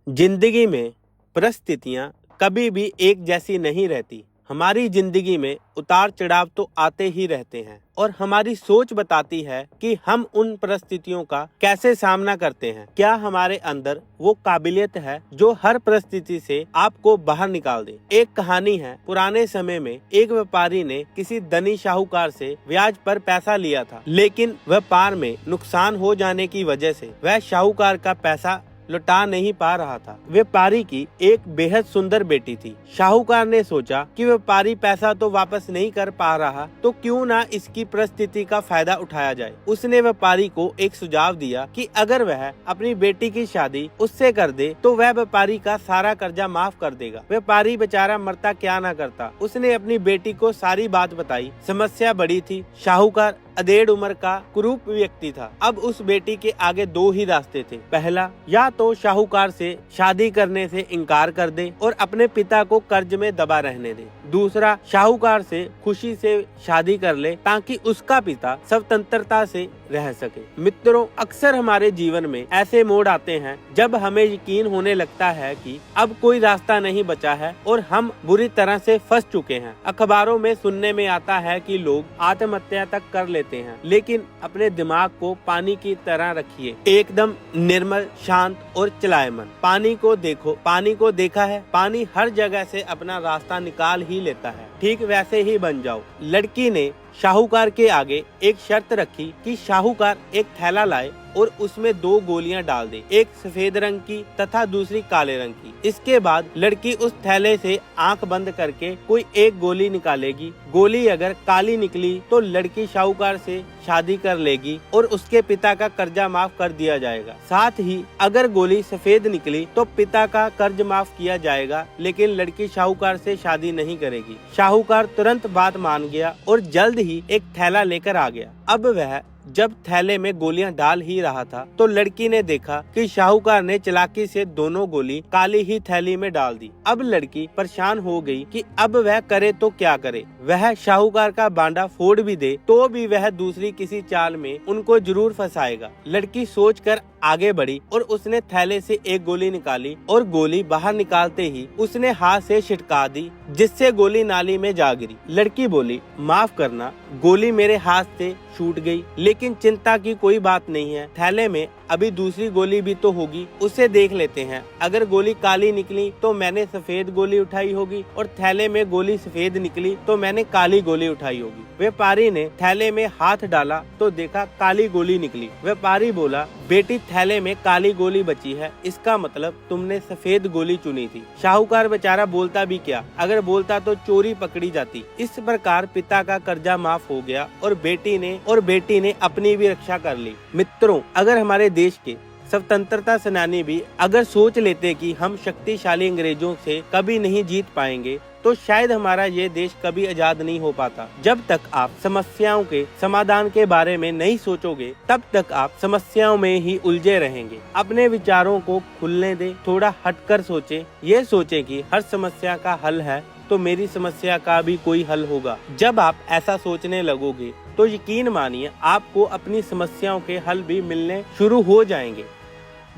जिंदगी में परिस्थितियां कभी भी एक जैसी नहीं रहती। हमारी जिंदगी में उतार चढ़ाव तो आते ही रहते हैं और हमारी सोच बताती है कि हम उन परिस्थितियों का कैसे सामना करते हैं। क्या हमारे अंदर वो काबिलियत है जो हर परिस्थिति से आपको बाहर निकाल दे। एक कहानी है, पुराने समय में एक व्यापारी ने किसी धनी शाहूकार से ब्याज पर पैसा लिया था, लेकिन व्यापार में नुकसान हो जाने की वजह से वह शाहूकार का पैसा लौटा नहीं पा रहा था। व्यापारी की एक बेहद सुंदर बेटी थी। शाहूकार ने सोचा कि व्यापारी पैसा तो वापस नहीं कर पा रहा, तो क्यों ना इसकी परिस्थिति का फायदा उठाया जाए। उसने व्यापारी को एक सुझाव दिया कि अगर वह अपनी बेटी की शादी उससे कर दे तो वह व्यापारी का सारा कर्जा माफ कर देगा। व्यापारी बेचारा मरता क्या ना करता। उसने अपनी बेटी को सारी बात बताई। समस्या बड़ी थी। शाहूकार अधेड़ उम्र का कुरूप व्यक्ति था। अब उस बेटी के आगे दो ही रास्ते थे। पहला, या तो शाहूकार से शादी करने से इनकार कर दे और अपने पिता को कर्ज में दबा रहने दे। दूसरा, शाहूकार से खुशी से शादी कर ले ताकि उसका पिता स्वतंत्रता से रह सके। मित्रों, अक्सर हमारे जीवन में ऐसे मोड़ आते हैं जब हमें यकीन होने लगता है कि अब कोई रास्ता नहीं बचा है और हम बुरी तरह से फंस चुके हैं। अखबारों में सुनने में आता है कि लोग आत्महत्या तक कर लेते हैं, लेकिन अपने दिमाग को पानी की तरह रखिए, एकदम निर्मल, शांत और चलायमान। पानी को देखो, पानी को देखा है, पानी हर जगह से अपना रास्ता निकाल ही लेता है। ठीक वैसे ही बन जाओ। लड़की ने शाहूकार के आगे एक शर्त रखी कि शाहूकार एक थैला लाए और उसमें दो गोलियां डाल दे, एक सफेद रंग की तथा दूसरी काले रंग की। इसके बाद लड़की उस थैले से आंख बंद करके कोई एक गोली निकालेगी। गोली अगर काली निकली तो लड़की शाहूकार से शादी कर लेगी और उसके पिता का कर्जा माफ कर दिया जाएगा। साथ ही अगर गोली सफेद निकली तो पिता का कर्ज माफ किया जाएगा, लेकिन लड़की शाहूकार से शादी नहीं करेगी। शाहूकार तुरंत बात मान गया और जल्द ही एक थैला लेकर आ गया। अब वह जब थैले में गोलियां डाल ही रहा था तो लड़की ने देखा कि शाहूकार ने चालाकी से दोनों गोली काली ही थैली में डाल दी। अब लड़की परेशान हो गई कि अब वह करे तो क्या करे। वह शाहूकार का बांडा फोड़ भी दे तो भी वह दूसरी किसी चाल में उनको जरूर फंसाएगा। लड़की सोचकर आगे बढ़ी और उसने थैले से एक गोली निकाली और गोली बाहर निकालते ही उसने हाथ से छिटका दी, जिससे गोली नाली में जा गिरी। लड़की बोली, माफ करना, गोली मेरे हाथ से छूट गई, लेकिन चिंता की कोई बात नहीं है। थैले में अभी दूसरी गोली भी तो होगी, उसे देख लेते हैं। अगर गोली काली निकली तो मैंने सफेद गोली उठाई होगी और थैले में गोली सफेद निकली तो मैंने काली गोली उठाई होगी। व्यापारी ने थैले में हाथ डाला तो देखा काली गोली निकली। व्यापारी बोला, बेटी थैले में काली गोली बची है, इसका मतलब तुमने सफेद गोली चुनी थी। शाहूकार बेचारा बोलता भी क्या, अगर बोलता तो चोरी पकड़ी जाती। इस प्रकार पिता का कर्जा माफ हो गया और बेटी ने अपनी भी रक्षा कर ली। मित्रों, अगर हमारे देश के स्वतंत्रता सेनानी भी अगर सोच लेते कि हम शक्तिशाली अंग्रेजों से कभी नहीं जीत पाएंगे, तो शायद हमारा ये देश कभी आजाद नहीं हो पाता। जब तक आप समस्याओं के समाधान के बारे में नहीं सोचोगे, तब तक आप समस्याओं में ही उलझे रहेंगे। अपने विचारों को खुलने दे, थोड़ा हटकर सोचें। ये सोचें कि हर समस्या का हल है तो मेरी समस्या का भी कोई हल होगा। जब आप ऐसा सोचने लगोगे तो यकीन मानिए आपको अपनी समस्याओं के हल भी मिलने शुरू हो जाएंगे।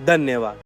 धन्यवाद।